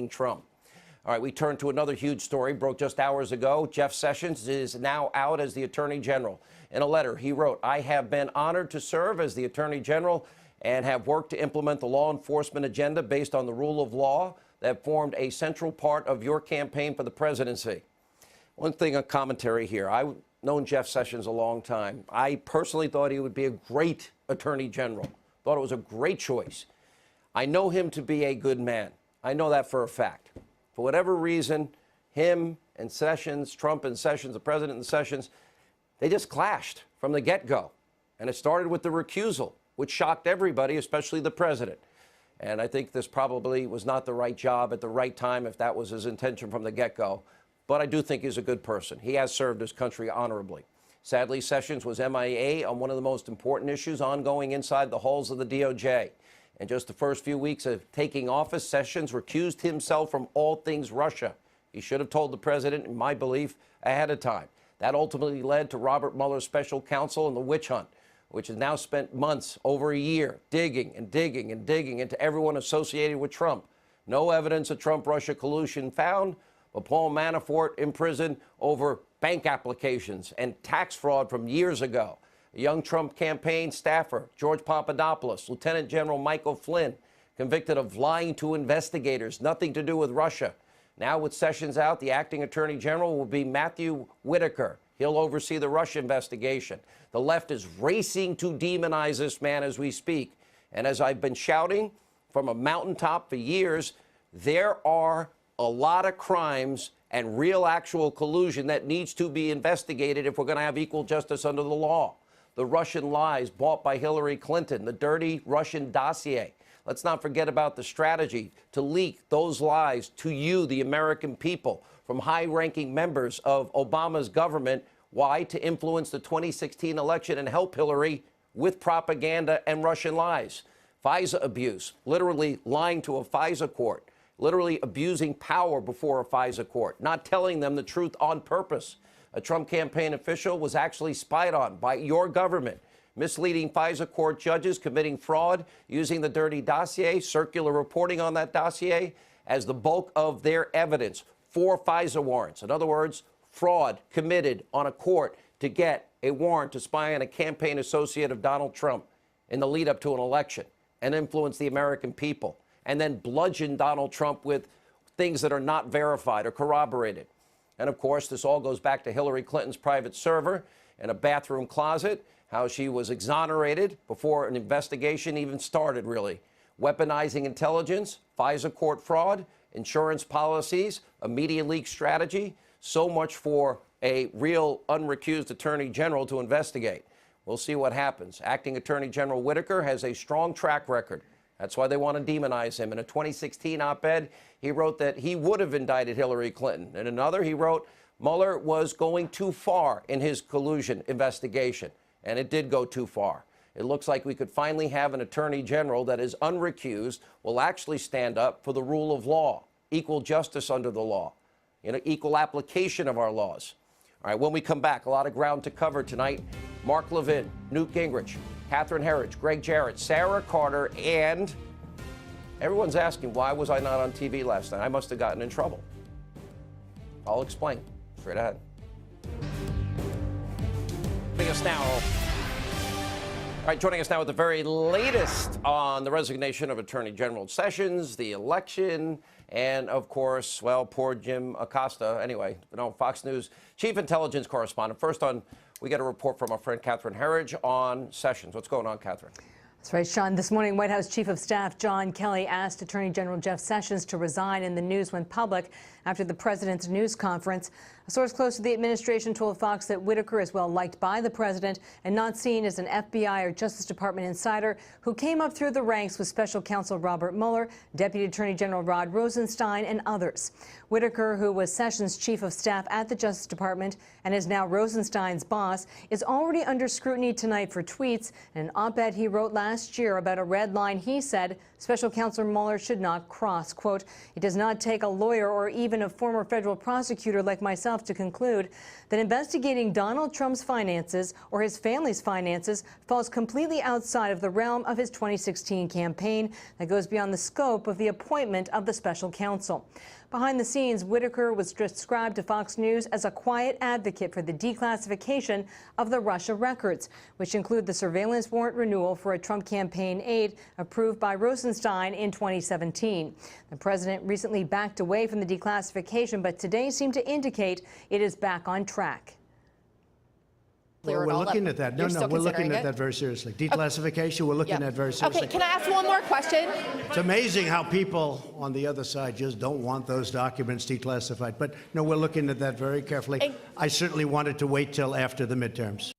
Trump. All right, we turn to another huge story, broke just hours ago. Jeff Sessions is now out as the Attorney General. In a letter, he wrote, "I have been honored to serve as the Attorney General and have worked to implement the law enforcement agenda based on the rule of law that formed a central part of your campaign for the presidency." One thing on commentary here. I've known Jeff Sessions a long time. I personally thought he would be a great Attorney General. Thought it was a great choice. I know him to be a good man. I know that for a fact. For whatever reason, him and Sessions, Trump and Sessions, the president and Sessions, they just clashed from the get-go. And it started with the recusal, which shocked everybody, especially the president. And I think this probably was not the right job at the right time if that was his intention from the get-go. But I do think he's a good person. He has served his country honorably. Sadly, Sessions was MIA on one of the most important issues ongoing inside the halls of the DOJ. In just the first few weeks of taking office, Sessions recused himself from all things Russia. He should have told the president, in my belief, ahead of time. That ultimately led to Robert Mueller's special counsel and the witch hunt, which has now spent months, over a year, digging and digging and digging into everyone associated with Trump. No evidence of Trump-Russia collusion found, but Paul Manafort imprisoned over bank applications and tax fraud from years ago. A young Trump campaign staffer, George Papadopoulos, Lieutenant General Michael Flynn, convicted of lying to investigators, nothing to do with Russia. Now with Sessions out, the acting Attorney General will be Matthew Whitaker. He'll oversee the Russia investigation. The left is racing to demonize this man as we speak. And as I've been shouting from a mountaintop for years, there are a lot of crimes and real actual collusion that needs to be investigated if we're going to have equal justice under the law. The Russian lies bought by Hillary Clinton, the dirty Russian dossier. Let's not forget about the strategy to leak those lies to you, the American people, from high-ranking members of Obama's government. Why? To influence the 2016 election and help Hillary with propaganda and Russian lies. FISA abuse, literally lying to a FISA court, literally abusing power before a FISA court, not telling them the truth on purpose. A Trump campaign official was actually spied on by your government, misleading FISA court judges, committing fraud, using the dirty dossier, circular reporting on that dossier as the bulk of their evidence for FISA warrants. In other words, fraud committed on a court to get a warrant to spy on a campaign associate of Donald Trump in the lead up to an election and influence the American people, and then bludgeon Donald Trump with things that are not verified or corroborated. And, of course, this all goes back to Hillary Clinton's private server in a bathroom closet, how she was exonerated before an investigation even started, really. Weaponizing intelligence, FISA court fraud, insurance policies, a media leak strategy. So much for a real unrecused attorney general to investigate. We'll see what happens. Acting Attorney General Whitaker has a strong track record. That's why they want to demonize him. In a 2016 op-ed, he wrote that he would have indicted Hillary Clinton. In another, he wrote Mueller was going too far in his collusion investigation, and it did go too far. It looks like we could finally have an attorney general that is unrecused, will actually stand up for the rule of law, equal justice under the law, equal application of our laws. All right, when we come back, a lot of ground to cover tonight. Mark Levin, Newt Gingrich, Catherine Herridge, Greg Jarrett, Sarah Carter, and everyone's asking, why was I not on TV last night? I must have gotten in trouble. I'll explain straight ahead. Joining us now. All right, joining us now with the very latest on the resignation of Attorney General Sessions, the election, and, of course, well, poor Jim Acosta. Anyway, Fox News chief intelligence correspondent. First on, we get a report from our friend Catherine Herridge on Sessions. What's going on, Catherine? That's right, Sean. This morning, White House Chief of Staff John Kelly asked Attorney General Jeff Sessions to resign, and the news went public after the president's news conference. A source close to the administration told Fox that Whitaker is well liked by the president and not seen as an FBI or Justice Department insider who came up through the ranks with Special Counsel Robert Mueller, Deputy Attorney General Rod Rosenstein, and others. Whitaker, who was Sessions' chief of staff at the Justice Department and is now Rosenstein's boss, is already under scrutiny tonight for tweets and an op-ed he wrote last last year about a red line he said Special Counsel Mueller should not cross. Quote, "It does not take a lawyer or even a former federal prosecutor like myself to conclude that investigating Donald Trump's finances or his family's finances falls completely outside of the realm of his 2016 campaign that goes beyond the scope of the appointment of the special counsel." Behind the scenes, Whitaker was described to Fox News as a quiet advocate for the declassification of the Russia records, which include the surveillance warrant renewal for a Trump campaign aide approved by Rosenstein in 2017. The president recently backed away from the declassification, but today seemed to indicate it is back on track. Well, we're looking at that. No, we're looking at that very seriously. Declassification, we're looking at very seriously. Okay, can I ask one more question? It's amazing how people on the other side just don't want those documents declassified. But no, we're looking at that very carefully. I certainly wanted to wait till after the midterms.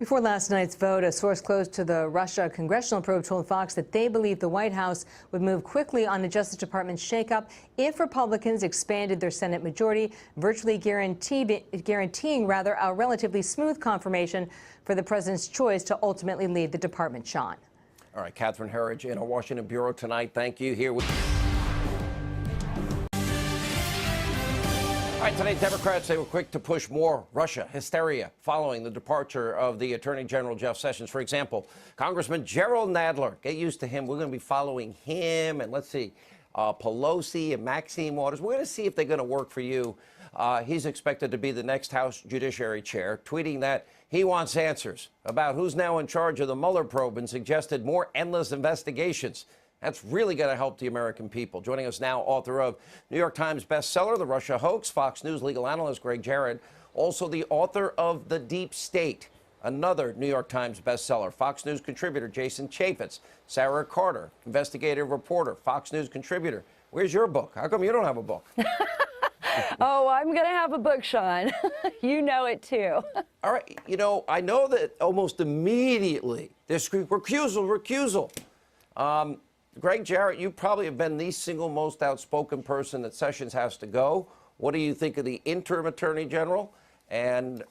Before last night's vote, a source close to the Russia congressional probe told Fox that they believe the White House would move quickly on the Justice Department shakeup if Republicans expanded their Senate majority, virtually guaranteeing a relatively smooth confirmation for the president's choice to ultimately lead the department. Sean. All right, Catherine Herridge in our Washington bureau tonight. Thank you. Here with. All right, today, Democrats, they were quick to push more Russia hysteria following the departure of the Attorney General Jeff Sessions. For example, Congressman Gerald Nadler, get used to him. We're going to be following him and let's see, Pelosi and Maxine Waters. We're going to see if they're going to work for you. He's expected to be the next House Judiciary Chair, tweeting that he wants answers about who's now in charge of the Mueller probe and suggested more endless investigations. That's really going to help the American people. Joining us now, author of New York Times bestseller, The Russia Hoax, Fox News legal analyst Greg Jarrett, also the author of The Deep State, another New York Times bestseller, Fox News contributor Jason Chaffetz, Sarah Carter, investigative reporter, Fox News contributor. Where's your book? How come you don't have a book? Oh, I'm going to have a book, Sean. You know it, too. All right. You know, I know that almost immediately there's recusal. Greg Jarrett, you probably have been the single most outspoken person that Sessions has to go. What do you think of the interim attorney general? And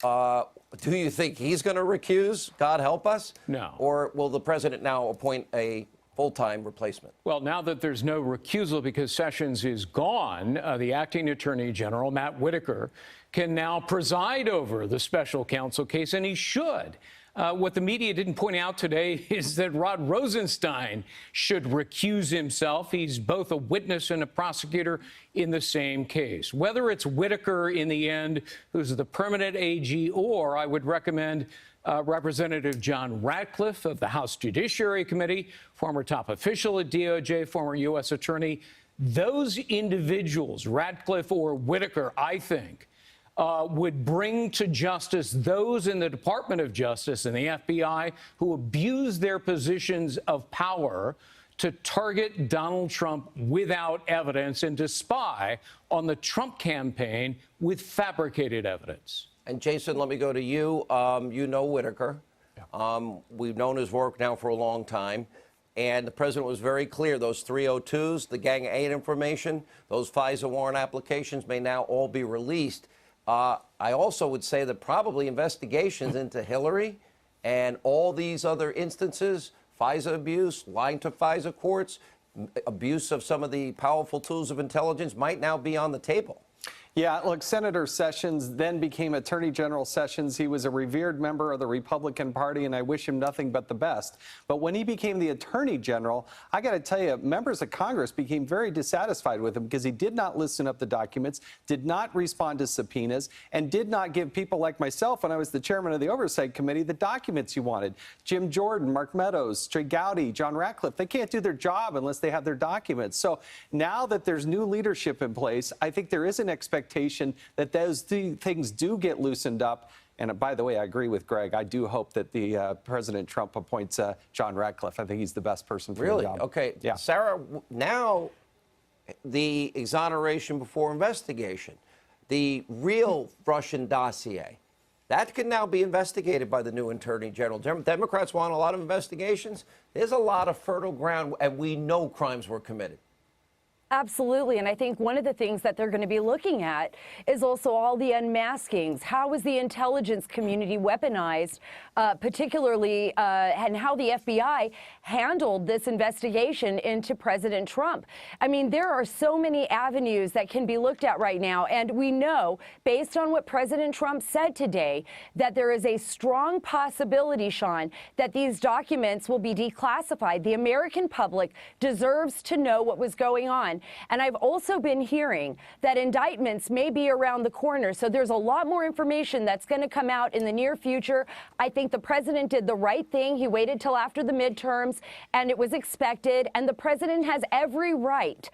do you think he's going to recuse? God help us. No. Or will the president now appoint a full-time replacement? Well, now that there's no recusal because Sessions is gone, the acting attorney general, Matt Whitaker, can now preside over the special counsel case, and he should. What the media didn't point out today is that Rod Rosenstein should recuse himself. He's both a witness and a prosecutor in the same case. Whether it's Whitaker in the end, who's the permanent AG, or I would recommend Representative John Ratcliffe of the House Judiciary Committee, former top official at DOJ, former U.S. attorney, those individuals, Ratcliffe or Whitaker, I think, would bring to justice those in the Department of Justice and the FBI who abuse their positions of power to target Donald Trump without evidence and to spy on the Trump campaign with fabricated evidence. And Jason, let me go to you. You know Whitaker. We've known his work now for a long time. And the president was very clear, those 302s, the Gang 8 information, those FISA warrant applications may now all be released. I also would say that probably investigations into Hillary and all these other instances, FISA abuse, lying to FISA courts, abuse of some of the powerful tools of intelligence might now be on the table. Yeah, look, Senator Sessions then became Attorney General Sessions. He was a revered member of the Republican Party, and I wish him nothing but the best. But when he became the Attorney General, I got to tell you, members of Congress became very dissatisfied with him because he did not listen up the documents, did not respond to subpoenas, and did not give people like myself, when I was the chairman of the Oversight Committee, the documents he wanted. Jim Jordan, Mark Meadows, Trey Gowdy, John Ratcliffe, they can't do their job unless they have their documents. So now that there's new leadership in place, I think there is an expectation that those things do get loosened up. And by the way, I agree with Greg. I do hope that the President Trump appoints John Ratcliffe. I think he's the best person for the job. Okay. Yeah. Sarah, now the exoneration before investigation, the real Russian dossier, that can now be investigated by the new Attorney General. Democrats want a lot of investigations. There's a lot of fertile ground, and we know crimes were committed. Absolutely. And I think one of the things that they're going to be looking at is also all the unmaskings. How was the intelligence community weaponized, particularly, and how the FBI handled this investigation into President Trump? I mean, there are so many avenues that can be looked at right now. And we know, based on what President Trump said today, that there is a strong possibility, Sean, that these documents will be declassified. The American public deserves to know what was going on. And I've also been hearing that indictments may be around the corner. So there's a lot more information that's going to come out in the near future. I think the president did the right thing. He waited till after the midterms, and it was expected. And the president has every right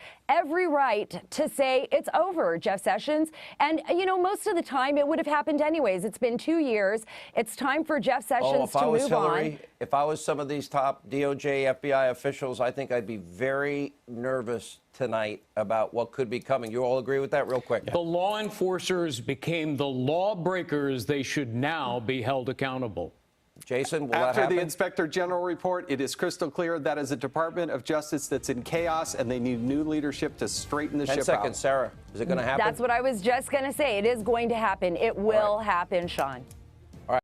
to say it's over, Jeff Sessions. And, you know, most of the time it would have happened anyways. It's been 2 years. It's time for Jeff Sessions to move on. If I was some of these top DOJ, FBI officials, I think I'd be very nervous tonight about what could be coming. You all agree with that? Real quick. The law enforcers became the lawbreakers. They should now be held accountable. Jason, will that After happen? the Inspector General report, it is crystal clear that is a Department of Justice that's in chaos, and they need new leadership to straighten the 10 ship seconds, out. Sarah. Is it going to happen? That's what I was just going to say. It is going to happen. It will happen, Sean.